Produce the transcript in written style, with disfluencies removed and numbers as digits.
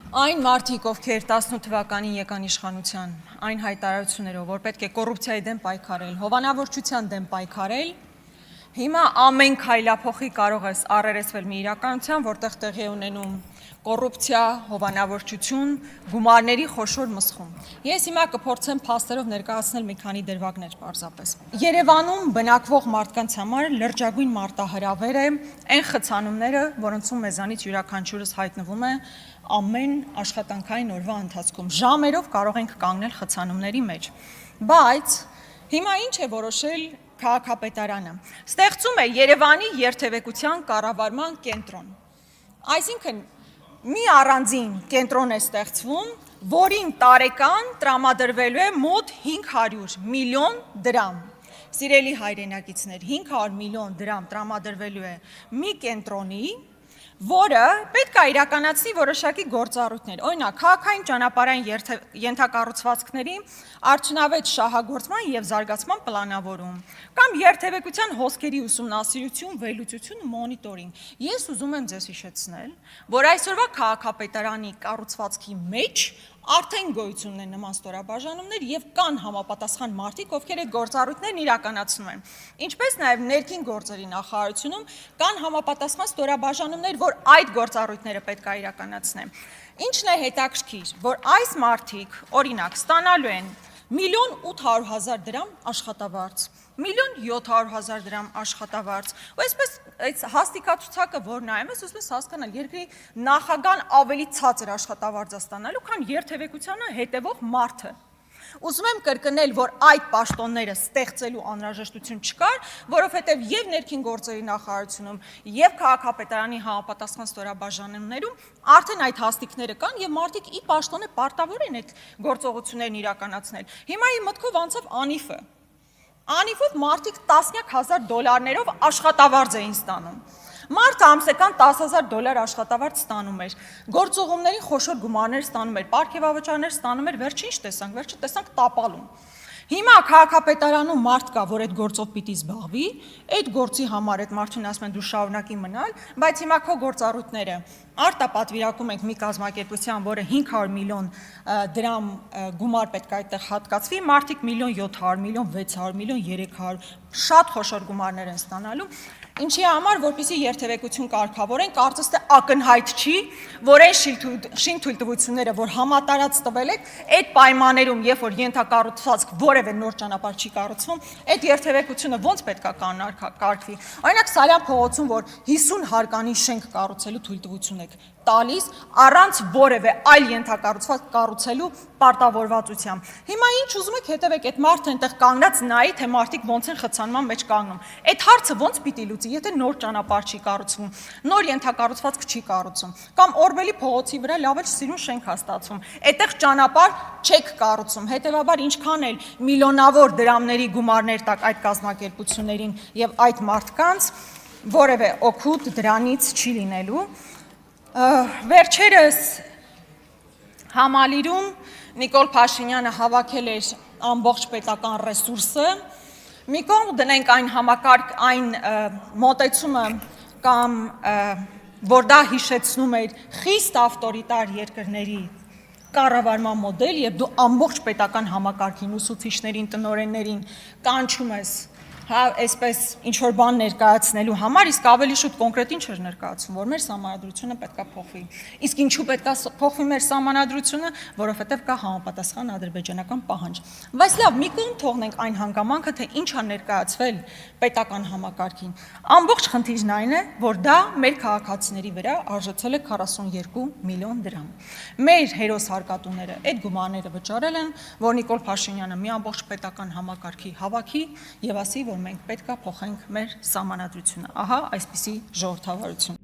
Այն մարդիկ, ովքեր 18 թվականին եկան իշխանության, այն հայտարարություններով, որ պետք է կոռուպցիայի դեմ պայքարել, հովանավորչության դեմ պայքարել, հիմա ամեն քայլափոխի կարող ես առերեսվել մի իրականության, որտեղ տեղի է ունենում կոռուպցիա, հովանավորչություն, գումարների խոշոր մսխում։ Ես հիմա կփորձեմ փաստերով ներկայացնել մի քանի դրվագներ պարզապես։ Երևանում բնակվող մարդկանց համար լրջագույն մարտահրավեր է այն խցանումները, որոնցում մեզանից յուրաքանչյուրս հայտնվում է ամեն աշխատանքային օրվա ընթացքում։ Ժամերով կարող ենք կանգնել խցանումների մեջ։ Բայց հիմա ինչ է որոշել քաղաքապետարանը։ Ստեղծում է Երևանի երթևեկության կառավարման կենտրոն։ Այսինքն մի առանձին կենտրոն է ստեղծվում, որին տարեկան տրամադրվելու է մոտ 500 միլիոն դրամ։ Սիրելի հայրենակիցներ, 500 միլիոն դրամ տրամադրվելու է մի կենտրոնի, որը պետք է իրականացնի որոշակի գործառույթներ, օրինակ քաղաքային ճանապարհային ենթակառուցվածքների արդյունավետ շահագործման եւ զարգացման պլանավորում կամ երթևեկության հոսքերի ուսումնասիրություն, վերլուծություն ու մոնիտորինգ։ Ես ուզում եմ ձեզ հիշեցնել, որ այսօրվա քաղաքապետարանի կառուցվածքի մեջ արդեն գոյություն ունեն նման ստորաբաժանումներ եւ կան համապատասխան մարդիկ, ովքեր այդ գործառույթներն իրականացնում են։ Ինչպես նաեւ ներքին գործերի նախարարությունում կան համապատասխան ստորաբաժանումներ, որ այդ գործառույթները պետք է իրականացնեն։ Ինչն է հետաքրքիր, որ այս մարդիկ, օրինակ, ստանալու են 1.800.000 դրամ աշխատավարձ, 1.700.000 դրամ աշխատավարձ, ու այսպես այս հաստիկացուցակը, որ նայում ես, ուզում ես հասկանալ, երկրի նախագահան ավելի ցածր աշխատավարձ է ստանալու, քան երթևեկությանը հետևող մարդը։ Ուզում եմ կրկնել, որ այդ պաշտոնները ստեղծելու անհրաժեշտություն չկար, որովհետև եւ ներքին գործերի նախարարությունում եւ քաղաքապետարանի համապատասխան ստորաբաժանումներում արդեն այդ հաստիկները կան եւ մարդիկ ի պաշտոնե պարտավոր են այդ գործողություններն իրականացնել։ Հիմա իմ մտքով անցավ Անիֆը։ Անիֆով մարդիկ տասնյակ հազար դոլարներով աշխատավարձ էին ստանում։ Մարդը ամսական $10,000 աշխատավարձ ստանում էր, գործողումների խոշոր գումարներ ստանում էր, պարգևավճարներ ստանում էր, վերջին ինչ տեսանք, վերջը տեսանք տապալում։ Հիմա քաղաքապետարանում մարդ կա, որ այդ գործով պիտի զբաղվի, այդ գործի համար այդ մարդուն ասում են դու շարունակի մնալ, բայց հիմա քո գործառույթները արտապատվիրակում ենք մի կազմակերպության, որը 500 միլիոն դրամ գումար պետք է այդտեղ հատկացվի, մարդիկ 1.700.000, 1.600.000, 300, շատ խոշոր գումարներ են ստանալու։ Ինչի համար, որպեսզի երթևեկություն կարգավորեն, կարծես թե ակնհայտ չի, որ այն շինթույլտվությունները, որ համատարած տվել եք, այդ պայմաններում, երբ որ ենթակառուցվածք որևէ նոր ճանապարհ չի կառուցվում, այդ երթևեկությունը ոնց պետք է կարգվի։ Օրինակ Սարյան փողոցում, որ 50 հարկանի շենք կառուցելու թույլտվություն եք տալիս, առանց որևէ այլ ենթակառուցվածք կառուցելու պարտավորվածությամբ։ Հիմա ինչ ուզում եք հետևեք, այդ մարդը այնտեղ կանգնած նայի, թե մարդիկ ոնց են խցանման մեջ կանգնում։ Այդ հարցը ոնց պիտի լուծի, եթե նոր ճանապարհ չի կառուցվում, նոր ենթակառուցվածք չի կառուցում, կամ Օրբելի փողոցի վրա լավ էլ սիրուն շենք հաստատվում, այդտեղ ճանապարհ չեք կառուցում, հետևաբար ինչքան էլ միլիոնավոր դրամների գումարներ տակ այդ կազմակերպություններին եւ այդ մարդկանց որևէ օգուտ դրանից չի լինելու։ Վերջերս Համալիրում Նիկոլ Փաշինյանը հավաքել էր ամբողջ պետական ռեսուրսը, մի կողմ դնենք այն համակարգ, այն մոտեցումը կամ որ դա հիշեցնում էր խիստ ավտորիտար երկրների կառավարման մոդել եւ դու ամբողջ պետական համակարգին, ուսուցիչներին, տնօրեններին կանչում ես այսպես ինչ-որ բան ներկայացնելու համար, իսկ ավելի շուտ կոնկրետ ինչ էր ներկայացում, որ մեր սահմանադրությունը պետք է փոխվի։ Իսկ ինչու պետք է փոխվի մեր սահմանադրությունը, որովհետև կա համապատասխան ադրբեջանական պահանջ։ Բայց լավ, մի կողմ թողնենք այն հանգամանքը, թե ինչ է ներկայացվել պետական համակարգին։ Ամբողջ խնդիրն այն է, որ դա մեր քաղաքացիների վրա արժեցել է 42 միլիոն դրամ։ Մեր հերոս հարկատուները այդ գումարները վճարել են, որ Նիկոլ Փաշինյանը մի ամբողջ պետական համակարգի հավաքի եւ ասի, որ մենք պետք է փոխենք մեր սահմանադրությունը։ Ահա այսպիսի ժողովրդավարություն։